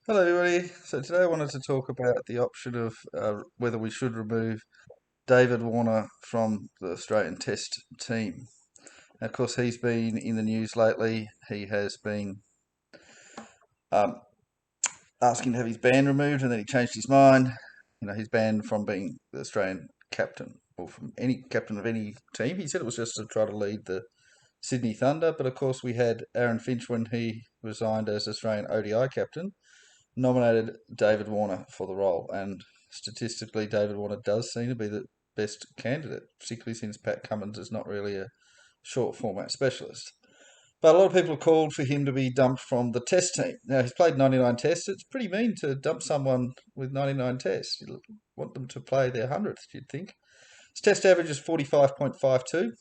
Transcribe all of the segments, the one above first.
Hello, everybody. So today I wanted to talk about the option of whether we should remove David Warner from the Australian Test team. Now, of course, he's been in the news lately. He has been um, asking to have his ban removed, and then he changed his mind. He's banned from being the Australian captain or from any captain of any team. He said it was just to try to lead the Sydney Thunder, but of course, we had Aaron Finch when he resigned as Australian ODI captain nominated David Warner for the role, and statistically, David Warner does seem to be the best candidate, particularly since Pat Cummins is not really a short format specialist. But a lot of people have called for him to be dumped from the Test team. Now, he's played 99 tests. It's pretty mean to dump someone with 99 tests. You want them to play their 100th, you'd think. His test average is 45.52.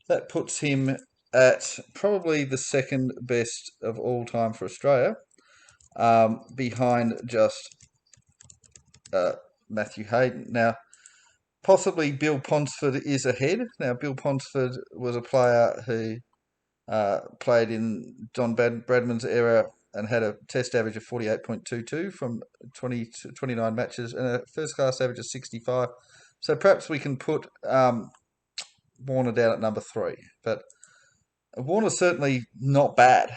That puts him at probably the second best of all time for Australia, behind just uh, Matthew Hayden. Now, possibly Bill Ponsford is ahead. Now, Bill Ponsford was a player who played in Don Bradman's era and had a test average of 48.22 from 29 matches and a first class average of 65. So perhaps we can put Warner down at number three. But Warner's certainly not bad.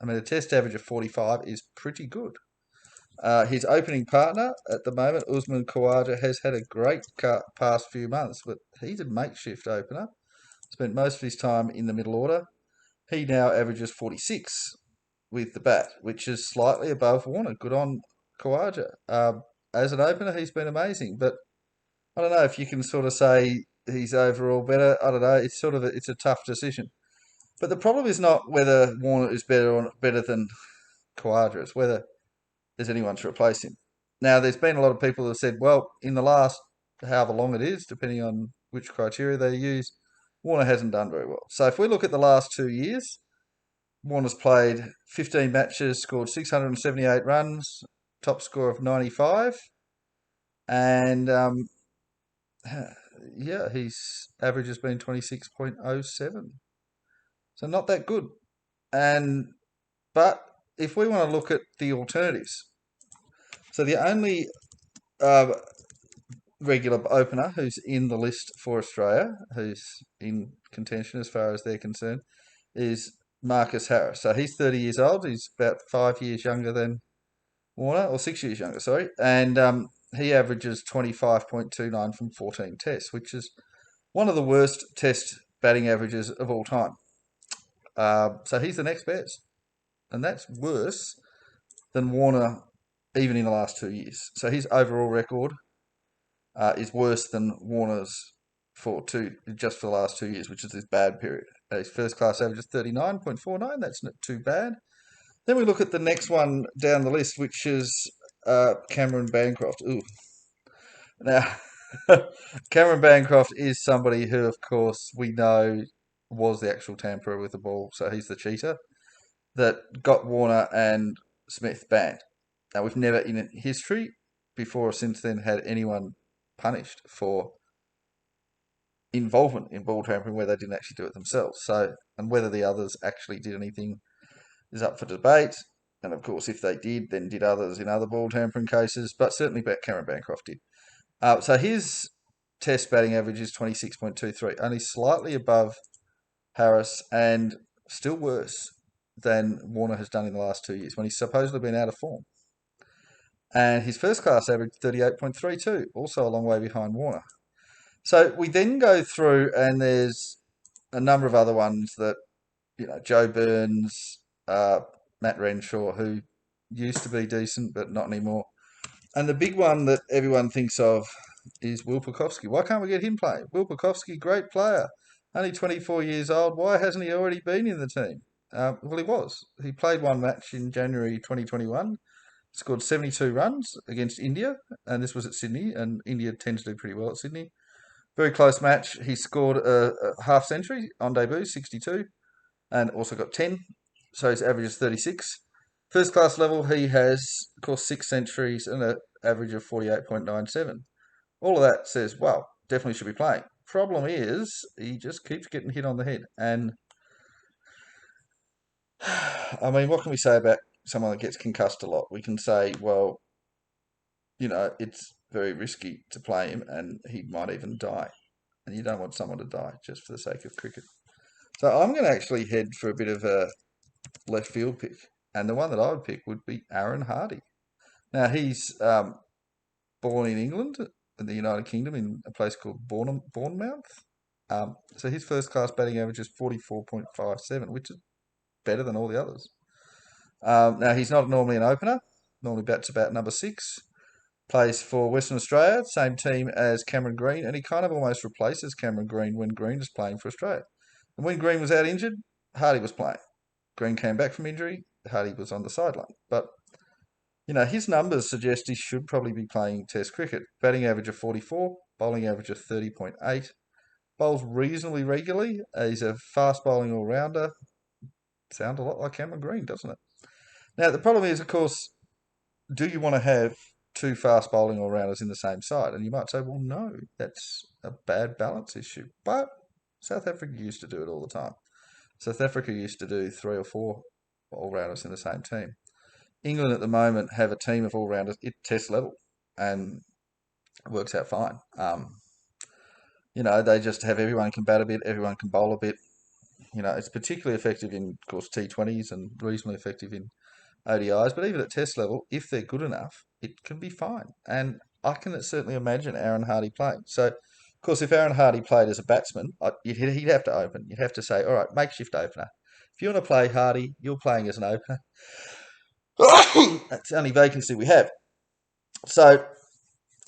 I mean, a test average of 45 is pretty good. His opening partner at the moment, Usman Khawaja, has had a great past few months, but he's a makeshift opener. Spent most of his time in the middle order. He now averages 46 with the bat, which is slightly above Warner. Good on Khawaja. As an opener, he's been amazing, but I don't know if you can sort of say he's overall better. I don't know. It's a tough decision. But the problem is not whether Warner is better than Khawaja. It's whether there's anyone to replace him. Now, there's been a lot of people who have said, well, in the last however long it is, depending on which criteria they use, Warner hasn't done very well. So if we look at the last 2 years, Warner's played 15 matches, scored 678 runs, top score of 95, and yeah, his average has been 26.07. So not that good. And but if we want to look at the alternatives, so the only uh, regular opener who's in the list for Australia, who's in contention as far as they're concerned, is Marcus Harris. So he's 30 years old. He's about 5 years younger than Warner, or 6 years younger, sorry. And he averages 25.29 from 14 tests, which is one of the worst test batting averages of all time. So he's the next best. And that's worse than Warner even in the last 2 years. So his overall record is worse than Warner's just for the last 2 years, which is this bad period. His first class average is 39.49. That's not too bad. Then we look at the next one down the list, which is Cameron Bancroft. Ooh. Now, Cameron Bancroft is somebody who, of course, we know was the actual tamperer with the ball. So he's the cheater that got Warner and Smith banned. Now, we've never in history before or since then had anyone punished for involvement in ball tampering where they didn't actually do it themselves. So, and whether the others actually did anything is up for debate. And of course, if they did, then did others in other ball tampering cases. But certainly, Cameron Bancroft did. So his test batting average is 26.23, only slightly above Harris and still worse than Warner has done in the last 2 years when he's supposedly been out of form. And his first class average 38.32, also a long way behind Warner. So we then go through, and there's a number of other ones that, Joe Burns, Matt Renshaw, who used to be decent but not anymore. And the big one that everyone thinks of is Will Pucovski. Why can't we get him playing? Will Pucovski, great player, only 24 years old. Why hasn't he already been in the team? Well, he was. He played one match in January 2021, scored 72 runs against India, and this was at Sydney, and India tends to do pretty well at Sydney. Very close match. He scored a half century on debut, 62, and also got 10. So his average is 36. First class level, he has, of course, 6 centuries and an average of 48.97. All of that says, well, definitely should be playing. Problem is, he just keeps getting hit on the head. And I mean, what can we say about someone that gets concussed a lot, we can say, well, it's very risky to play him and he might even die. And you don't want someone to die just for the sake of cricket. So I'm going to actually head for a bit of a left field pick. And the one that I would pick would be Aaron Hardy. Now, he's born in England, in the United Kingdom, in a place called Bournemouth. So his first class batting average is 44.57, which is better than all the others. Now, he's not normally an opener, normally bats about number 6. Plays for Western Australia, same team as Cameron Green, and he kind of almost replaces Cameron Green when Green was playing for Australia. And when Green was out injured, Hardy was playing. Green came back from injury, Hardy was on the sideline. But, his numbers suggest he should probably be playing Test cricket. Batting average of 44, bowling average of 30.8. Bowls reasonably regularly. He's a fast bowling all-rounder. Sounds a lot like Cameron Green, doesn't it? Now, the problem is, of course, do you want to have 2 fast bowling all-rounders in the same side? And you might say, well, no, that's a bad balance issue. But South Africa used to do it all the time. South Africa used to do 3 or 4 all-rounders in the same team. England at the moment have a team of all-rounders at Test level, and it works out fine. They just have everyone can bat a bit, everyone can bowl a bit. It's particularly effective in, of course, T20s and reasonably effective in ODIs, but even at Test level, if they're good enough, it can be fine. And I can certainly imagine Aaron Hardy playing. So, of course, if Aaron Hardy played as a batsman, he'd have to open. You'd have to say, all right, makeshift opener. If you want to play Hardy, you're playing as an opener. That's the only vacancy we have. So,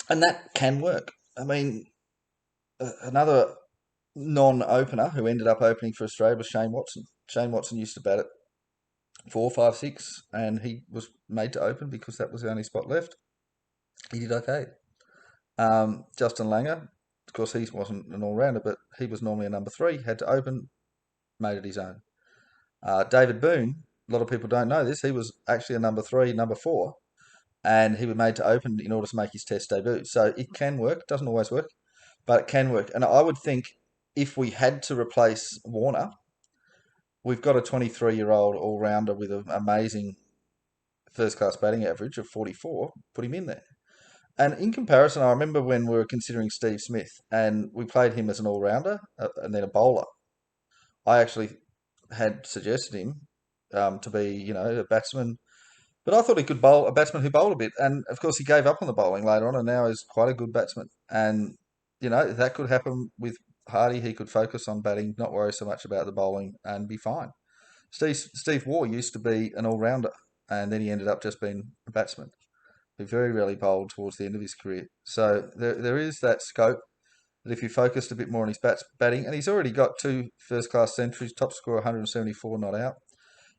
and that can work. I mean, another non-opener who ended up opening for Australia was Shane Watson. Shane Watson used to bat at 4, 5, 6, and he was made to open because that was the only spot left. He did okay. Justin Langer, of course, he wasn't an all-rounder, but he was normally a number 3, had to open, made it his own. David Boone, a lot of people don't know this, he was actually a number 3, number 4, and he was made to open in order to make his Test debut. So it can work, doesn't always work, but it can work. And I would think if we had to replace Warner, we've got a 23-year-old all-rounder with an amazing first-class batting average of 44, put him in there. And in comparison, I remember when we were considering Steve Smith and we played him as an all-rounder and then a bowler. I actually had suggested him to be, a batsman, but I thought he could bowl, a batsman who bowled a bit. And of course, he gave up on the bowling later on and now is quite a good batsman. And, that could happen with Hardy. He could focus on batting, not worry so much about the bowling and be fine. Steve Waugh used to be an all-rounder and then he ended up just being a batsman. He very rarely bowled towards the end of his career. So there is that scope that if you focused a bit more on his batting, and he's already got 2 first-class centuries, top score 174 not out.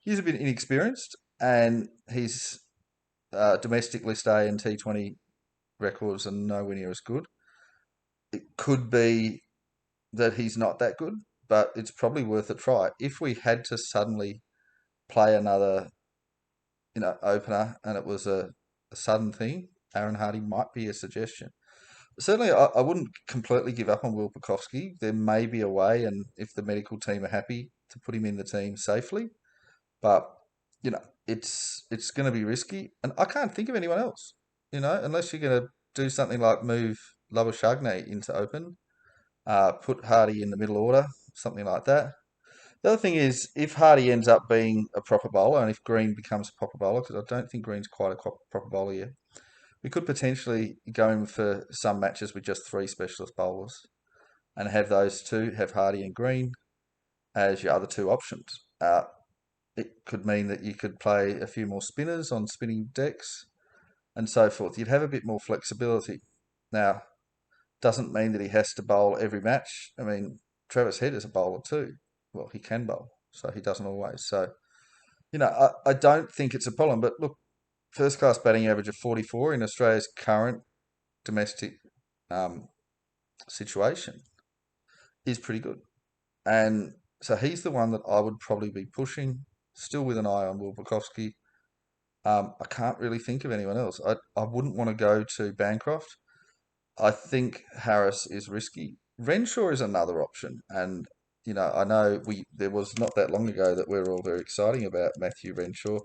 He's a bit inexperienced, and his domestic list A and T20 records are nowhere near as good. It could be that he's not that good, but it's probably worth a try. If we had to suddenly play another, opener, and it was a sudden thing, Aaron Hardy might be a suggestion. Certainly, I wouldn't completely give up on Will Pucovski. There may be a way, and if the medical team are happy to put him in the team safely, but it's going to be risky, and I can't think of anyone else. Unless you're going to do something like move Labuschagne into open, put Hardy in the middle order, something like that. The other thing is, if Hardy ends up being a proper bowler, and if Green becomes a proper bowler, because I don't think Green's quite a proper bowler yet, we could potentially go in for some matches with just 3 specialist bowlers and have those 2, have Hardy and Green as your other 2 options. It could mean that you could play a few more spinners on spinning decks and so forth. You'd have a bit more flexibility. Now, doesn't mean that he has to bowl every match. I mean, Travis Head is a bowler too. Well, he can bowl, so he doesn't always. So, I don't think it's a problem. But look, first-class batting average of 44 in Australia's current domestic situation is pretty good. And so he's the one that I would probably be pushing, still with an eye on Will Pucovski. I can't really think of anyone else. I wouldn't want to go to Bancroft. I think Harris is risky. Renshaw is another option. And, I know there was not that long ago that we were all very exciting about Matthew Renshaw.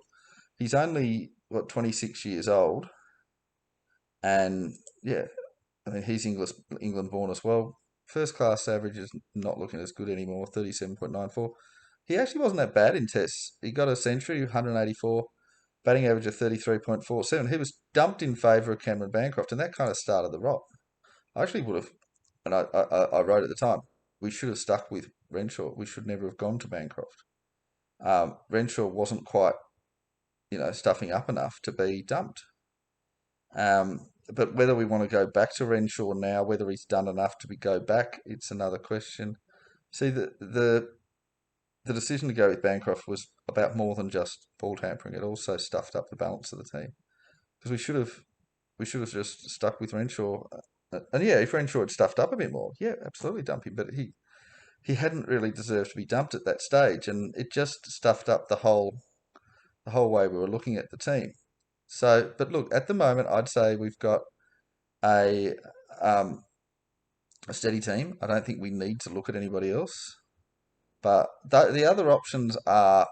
he's only, what, 26 years old. And yeah, I mean, he's England born as well. First class average is not looking as good anymore, 37.94. He actually wasn't that bad in tests. He got a century, 184, batting average of 33.47. He was dumped in favour of Cameron Bancroft, and that kind of started the rot. I actually would have, and I wrote at the time, we should have stuck with Renshaw. We should never have gone to Bancroft. Renshaw wasn't quite, stuffing up enough to be dumped. But whether we want to go back to Renshaw now, whether he's done enough to go back, it's another question. See, the decision to go with Bancroft was about more than just ball tampering. It also stuffed up the balance of the team because we should have just stuck with Renshaw. And yeah, if Renshaw had stuffed up a bit more, yeah, absolutely dump him. But he hadn't really deserved to be dumped at that stage, and it just stuffed up the whole way we were looking at the team. So, but look, at the moment, I'd say we've got a um, a steady team. I don't think we need to look at anybody else. But the other options are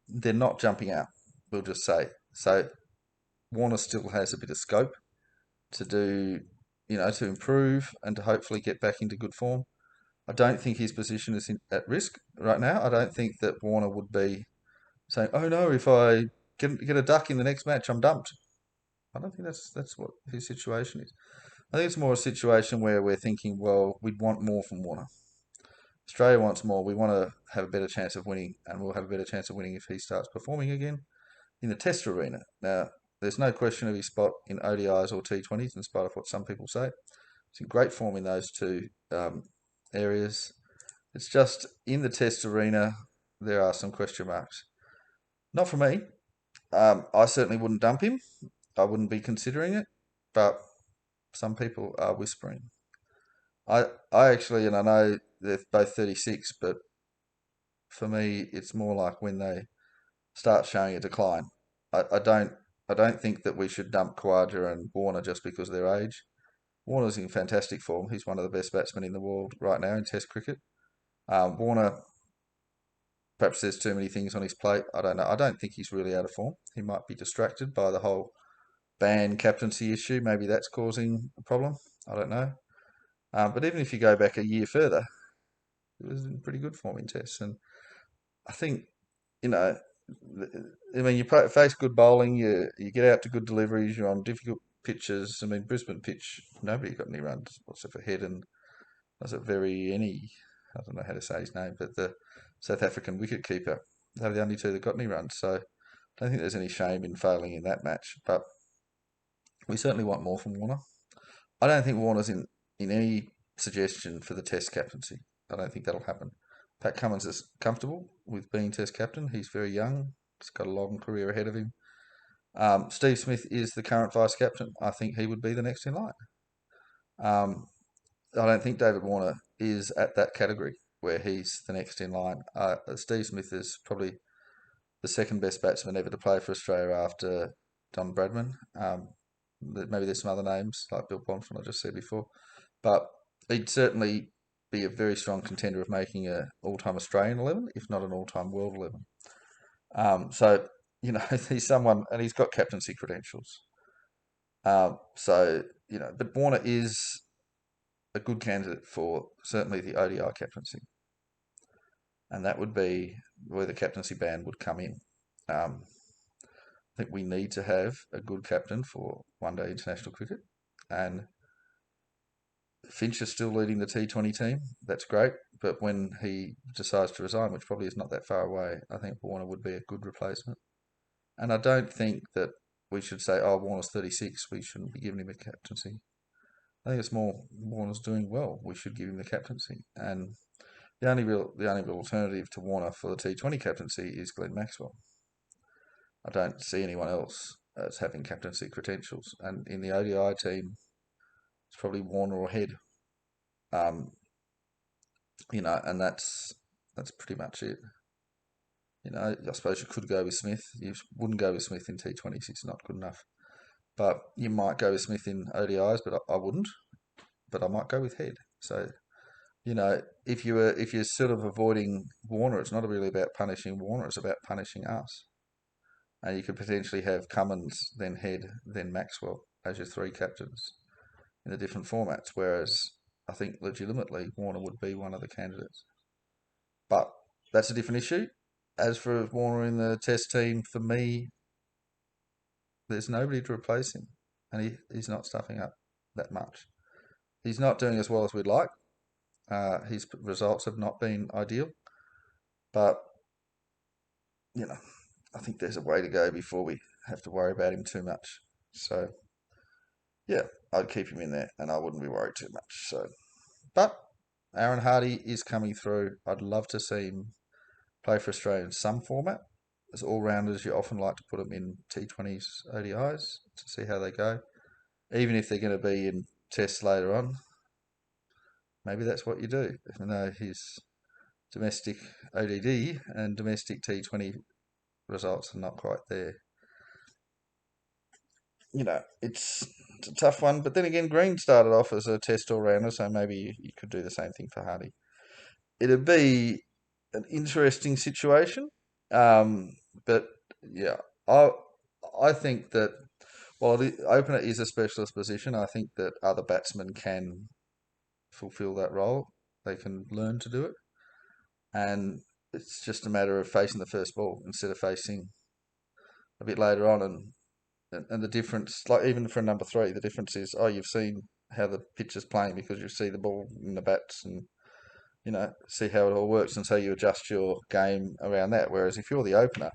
they're not jumping out. We'll just say so. Warner still has a bit of scope to do, to improve and to hopefully get back into good form. I don't think his position is at risk right now. I don't think that Warner would be saying, "Oh no, if I get a duck in the next match, I'm dumped." I don't think that's what his situation is. I think it's more a situation where we're thinking, well, we'd want more from Warner. Australia wants more. We want to have a better chance of winning, and we'll have a better chance of winning if he starts performing again in the Test arena. Now, there's no question of his spot in ODIs or T20s, in spite of what some people say. He's in great form in those two areas. It's just in the Test arena, there are some question marks. Not for me. I certainly wouldn't dump him. I wouldn't be considering it, but some people are whispering. I actually, and I know they're both 36, but for me, it's more like when they start showing a decline. I don't think that we should dump Khawaja and Warner just because of their age. Warner's in fantastic form. He's one of the best batsmen in the world right now in Test cricket. Warner, perhaps there's too many things on his plate. I don't know. I don't think he's really out of form. He might be distracted by the whole ban captaincy issue. Maybe that's causing a problem. I don't know. But even if you go back a year further, he was in pretty good form in Tests. And I think, you know, I mean, you face good bowling, you get out to good deliveries, you're on difficult pitches. I mean, Brisbane pitch, nobody got any runs whatsoever Head and was it I don't know how to say his name, but the South African wicket keeper. They were the only two that got any runs. So I don't think there's any shame in failing in that match. But we certainly want more from Warner. I don't think Warner's in any suggestion for the Test captaincy. I don't think that'll happen. Pat Cummins is comfortable with being Test captain. He's very young. He's got a long career ahead of him. Steve Smith is the current vice captain. I think he would be the next in line. Um, I don't think David Warner is at that category where he's the next in line. Steve Smith is probably the second best batsman ever to play for Australia after Don Bradman. Maybe there's some other names like Bill Bonfman I just said before, but he'd certainly be a very strong contender of making an all-time Australian 11, if not an all-time world 11. So he's someone, and he's got captaincy credentials. But Warner is a good candidate for certainly the ODI captaincy, and that would be where the captaincy ban would come in. I think we need to have a good captain for one-day international cricket, and Finch is still leading the T20 team. That's great, but when he decides to resign, which probably is not that far away, I think Warner would be a good replacement. And I don't think that we should say, "Oh, Warner's 36, we shouldn't be giving him a captaincy." I think it's more Warner's doing well. We should give him the captaincy. And the only real alternative to Warner for the T20 captaincy is Glenn Maxwell. I don't see anyone else as having captaincy credentials. And in the ODI team, it's probably Warner or Head. Um, and that's pretty much it. I suppose you could go with Smith. You wouldn't go with Smith in T20s. It's not good enough. But you might go with Smith in ODIs, but I wouldn't. But I might go with Head. So if you're sort of avoiding Warner, it's not really about punishing Warner. It's about punishing us. and you could potentially have Cummins, then Head, then Maxwell as your three captains in the different formats. Whereas I think legitimately Warner would be one of the candidates, but that's a different issue. As for Warner in the Test team, for me, there's nobody to replace him, and he's not stuffing up that much. He's not doing as well as we'd like. His results have not been ideal, but I think there's a way to go before we have to worry about him too much. So yeah, I'd keep him in there, and I wouldn't be worried too much. So, but Aaron Hardy is coming through. I'd love to see him play for Australia in some format. As all-rounders, you often like to put them in T20s, ODIs to see how they go. Even if they're going to be in tests later on, maybe that's what you do. Even though his domestic ODD and domestic T20 results are not quite there. It's a tough one. But then again, Green started off as a test all-rounder, so maybe you could do the same thing for Hardy. It'd be an interesting situation. But yeah, I think that while the opener is a specialist position, I think that other batsmen can fulfill that role. They can learn to do it, and it's just a matter of facing the first ball instead of facing a bit later on. And the difference, like even for number three, the difference is, you've seen how the pitch is playing because you see the ball in the bats and see how it all works, and so you adjust your game around that. Whereas if you're the opener,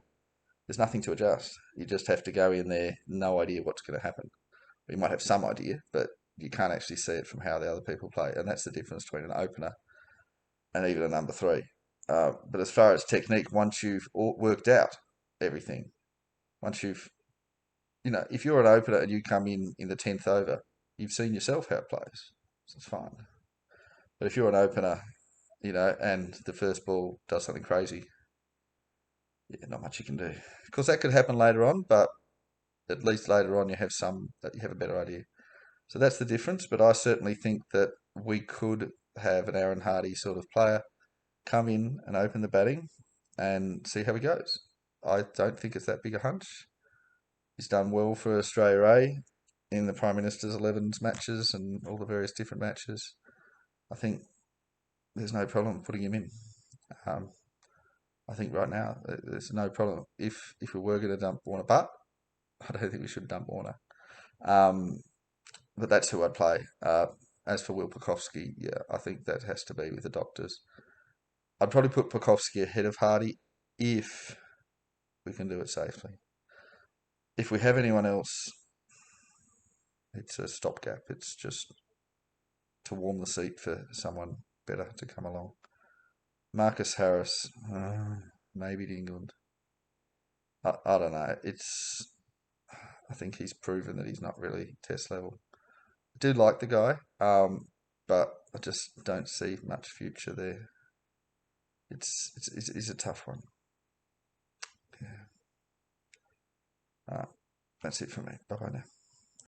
there's nothing to adjust. You just have to go in there, no idea what's going to happen. You might have some idea, but you can't actually see it from how the other people play, and that's the difference between an opener and even a number three. But as far as technique, once you've worked out everything, once you've, if you're an opener and you come in the 10th over, you've seen yourself how it plays, so it's fine. But if you're an opener, and the first ball does something crazy, yeah, not much you can do. Of course, that could happen later on, but at least later on you have a better idea. So that's the difference. But I certainly think that we could have an Aaron Hardy sort of player come in and open the batting and see how he goes. I don't think it's that big a hunch. He's done well for Australia A in the Prime Minister's 11s matches and all the various different matches. I think there's no problem putting him in. I think right now there's no problem. If we were going to dump Warner, but I don't think we should dump Warner. But that's who I'd play. As for Will Pucovski, yeah, I think that has to be with the Doctors. I'd probably put Pucovski ahead of Hardy if we can do it safely. If we have anyone else, it's a stopgap. It's just to warm the seat for someone better to come along. Marcus Harris, maybe to England. I don't know. I think he's proven that he's not really test level. I do like the guy, but I just don't see much future there. It's a tough one. Yeah. That's it for me. Bye bye now.